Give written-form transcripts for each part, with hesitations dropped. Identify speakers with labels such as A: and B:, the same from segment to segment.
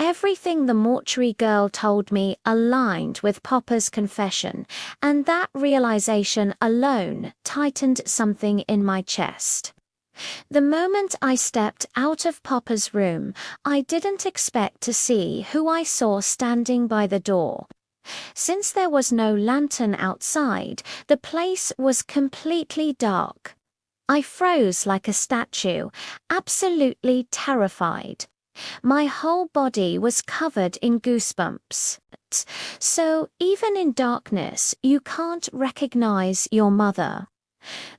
A: Everything the mortuary girl told me aligned with Papa's confession, and that realization alone tightened something in my chest. The moment I stepped out of Papa's room, I didn't expect to see who I saw standing by the door. Since there was no lantern outside, the place was completely dark. I froze like a statue, absolutely terrified. My whole body was covered in goosebumps. So even in darkness, you can't recognize your mother.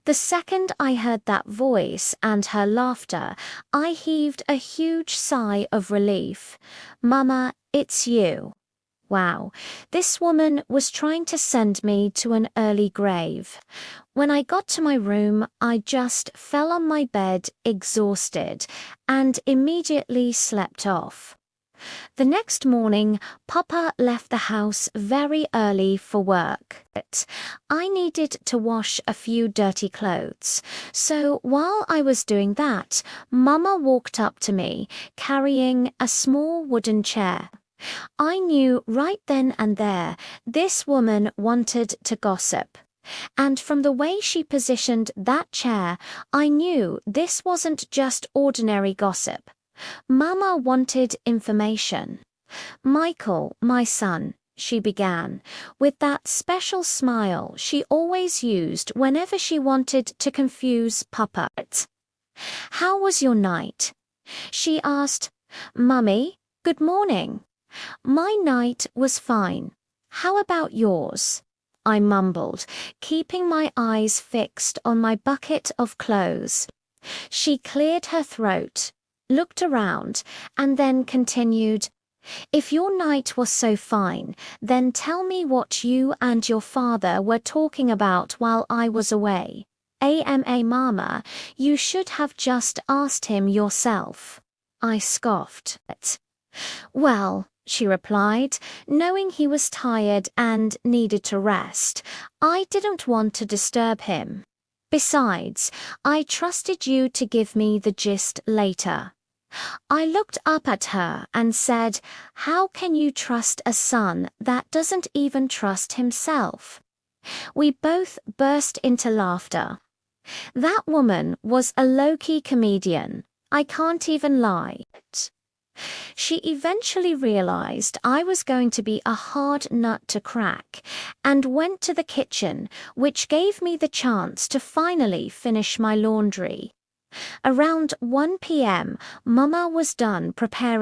A: The second I heard that voice and her laughter, I heaved a huge sigh of relief. Mama, it's you. Wow, this woman was trying to send me to an early grave. When I got to my room, I just fell on my bed, exhausted, and immediately slept off. The next morning, Papa left the house very early for work. I needed to wash a few dirty clothes, so while I was doing that, Mama walked up to me, carrying a small wooden chair. I knew right then and there this woman wanted to gossip. And from the way she positioned that chair, I knew this wasn't just ordinary gossip. Mama wanted information. Michael, my son, she began, with that special smile she always used whenever she wanted to confuse Papa. How was your night? She asked. Mummy, good morning. My night was fine. How about yours? I mumbled, keeping my eyes fixed on my bucket of clothes. She cleared her throat, looked around, and then continued, If your night was so fine, then tell me what you and your father were talking about while I was away. Mama, you should have just asked him yourself. I scoffed. Well, she replied, knowing he was tired and needed to rest. I didn't want to disturb him. Besides, I trusted you to give me the gist later. I looked up at her and said, How can you trust a son that doesn't even trust himself? We both burst into laughter. That woman was a low-key comedian. I can't even lie. She eventually realized I was going to be a hard nut to crack and went to the kitchen, which gave me the chance to finally finish my laundry. Around 1 p.m., Mama was done preparing